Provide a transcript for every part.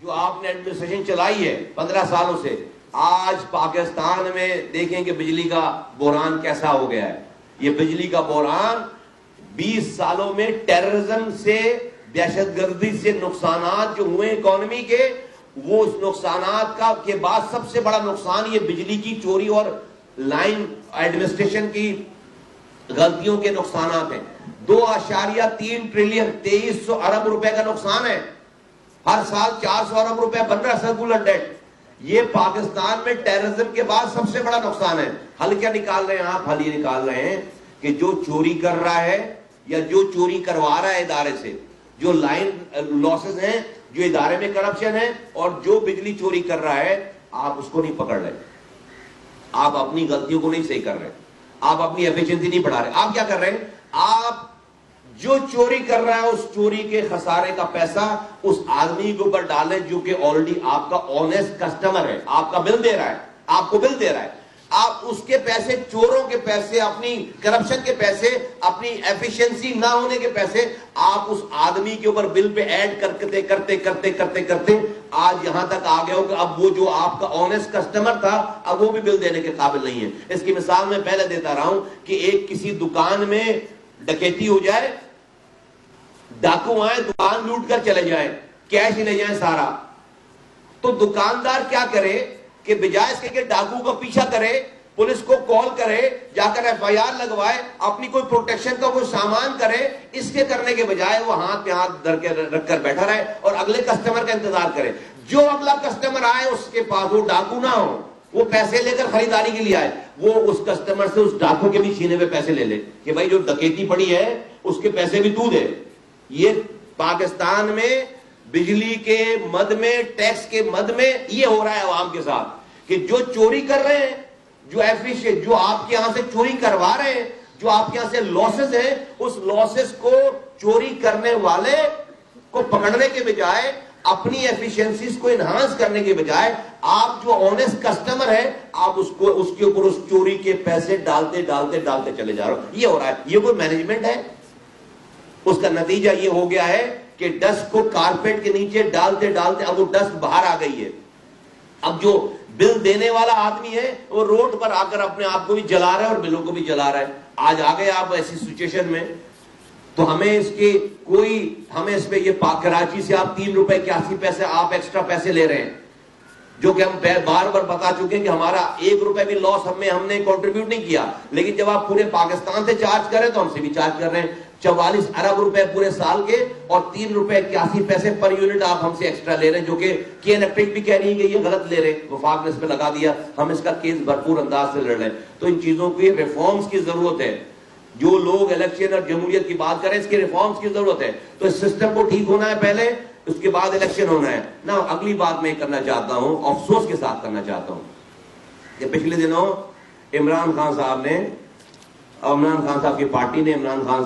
جو آپ نے ایڈمنسٹریشن چلائی ہے 15 سالوں سے، آج پاکستان میں دیکھیں کہ بجلی کا بحران کیسا ہو گیا ہے. یہ بجلی کا بحران 20 سالوں میں ٹیررزم سے، دہشت گردی سے نقصانات جو ہوئے اکانومی کے، وہ اس نقصانات کا کے بعد سب سے بڑا نقصان یہ بجلی کی چوری اور لائن ایڈمنسٹریشن کی غلطیوں کے نقصانات ہیں. 2.3 ٹریلین 2300 ارب روپے کا نقصان ہے. ہر سال 400 ارب روپے بن رہا ہے سرکولر ڈیٹ. یہ پاکستان میں ٹیررزم کے بعد سب سے بڑا نقصان ہے. حل کیا نکال رہے ہیں آپ؟ حل یہ نکال رہے ہیں کہ جو چوری کر رہا ہے یا جو چوری کروا رہا ہے ادارے سے، جو لائن لاسز ہیں، جو ادارے میں کرپشن ہے، اور جو بجلی چوری کر رہا ہے، آپ اس کو نہیں پکڑ رہے. آپ اپنی غلطیوں کو نہیں صحیح کر رہے، آپ اپنی ایفیشنسی نہیں بڑھا رہے. آپ کیا کر رہے ہیں؟ آپ جو چوری کر رہا ہے اس چوری کے خسارے کا پیسہ اس آدمی کے اوپر ڈالیں جو کہ آلریڈی آپ کا آنےسٹ کسٹمر ہے، آپ کا بل دے رہا ہے، آپ کو بل دے رہا ہے. آپ اس کے پیسے، چوروں کے پیسے، اپنی کرپشن کے پیسے، اپنی ایفیشنسی نہ ہونے کے پیسے آپ اس آدمی کے اوپر بل پہ ایڈ کرتے آج یہاں تک آ گئے ہو کہ اب وہ جو آپ کا آنےسٹ کسٹمر تھا اب وہ بھی بل دینے کے قابل نہیں ہے. اس کی مثال میں پہلے دیتا رہا ہوں کہ ایک کسی دکان میں ڈکیتی ہو جائے، ڈاکو آئے، دکان لوٹ کر چلے جائیں، کیش لے جائیں سارا، تو دکاندار کیا کرے کہ بجائے اس کے کہ ڈاکو کا پیچھا کرے، پولیس کو کال کرے، جا کر FIR لگوائے، اپنی کوئی پروٹیکشن کا کوئی سامان کرے، اس کے کرنے کے بجائے وہ ہاتھ پہ ہاتھ رکھ کر بیٹھا رہے اور اگلے کسٹمر کا انتظار کرے. جو اگلا کسٹمر آئے اس کے پاس وہ ڈاکو نہ ہو، وہ پیسے لے کر خریداری کے لیے آئے، وہ اس کسٹمر سے اس ڈاکو کے بھی سینے پہ پیسے لے لے کہ بھائی جو ڈکیتی پڑی ہے اس کے پیسے بھی تو دے. یہ پاکستان میں بجلی کے مد میں، ٹیکس کے مد میں یہ ہو رہا ہے عوام کے ساتھ کہ جو چوری کر رہے ہیں، جو آپ کے یہاں سے چوری کروا رہے ہیں، جو آپ کے یہاں سے لاسز ہیں، اس لاسز کو چوری کرنے والے کو پکڑنے کے بجائے، اپنی ایفیشنسیز کو انہانس کرنے کے بجائے، آپ جو آنےسٹ کسٹمر ہے آپ اس کے اوپر اس چوری کے پیسے ڈالتے چلے جا رہے ہو. یہ ہو رہا ہے. یہ کوئی مینجمنٹ ہے؟ اس کا نتیجہ یہ ہو گیا ہے کہ ڈسٹ کو کارپیٹ کے نیچے ڈالتے اب وہ ڈسٹ باہر آ گئی ہے. اب جو بل دینے والا آدمی ہے وہ روڈ پر آ کر اپنے آپ کو بھی جلا رہا ہے اور بلوں کو بھی جلا رہا ہے. آج آ گئے آپ ایسی سچویشن میں، تو ہمیں اس پہ یہ کراچی سے آپ 3 روپے 81 پیسے آپ ایکسٹرا پیسے لے رہے ہیں، جو کہ ہم بار بار بتا چکے ہیں کہ ہمارا 1 روپے بھی لاس ہم نے کنٹریبیوٹ نہیں کیا. لیکن جب آپ پورے پاکستان سے چارج کریں تو ہم سے بھی چارج کر رہے ہیں. 44 ارب روپے پورے سال کے اور 3 روپے 81 پیسے پر یونٹ آپ ہم سے ایکسٹرا لے رہے ہیں، جو کہ الیکٹرک بھی کہہ رہی ہے کہ یہ غلط لے رہے ہیں. وفاق نے اس پہ لگا دیا، ہم اس کا کیس بھرپور انداز سے لڑ رہے ہیں. تو ان چیزوں کی ریفارمز کی ضرورت ہے. جو لوگ الیکشن اور جمہوریت کی بات کریں، اس کی ریفارمز کی ضرورت ہے. تو اس سسٹم کو ٹھیک ہونا ہے پہلے، اس کے بعد الیکشن ہونا ہے نا. اگلی بات میں کرنا چاہتا ہوں، افسوس کے ساتھ کرنا چاہتا ہوں کہ پچھلے دنوں عمران خان صاحب کی پارٹی نے عمران خان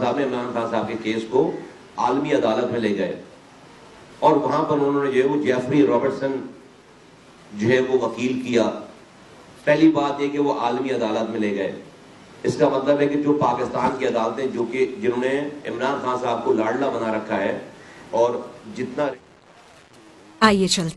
صاحب کے کیس کو عالمی عدالت میں لے گئے، اور وہاں پر انہوں نے جو ہے وہ جیفری رابرٹسن جو ہے وہ وکیل کیا. پہلی بات یہ کہ وہ عالمی عدالت میں لے گئے، اس کا مطلب ہے کہ جو پاکستان کی عدالتیں جنہوں نے عمران خان صاحب کو لاڈلا بنا رکھا ہے، اور جتنا آئیے چلتے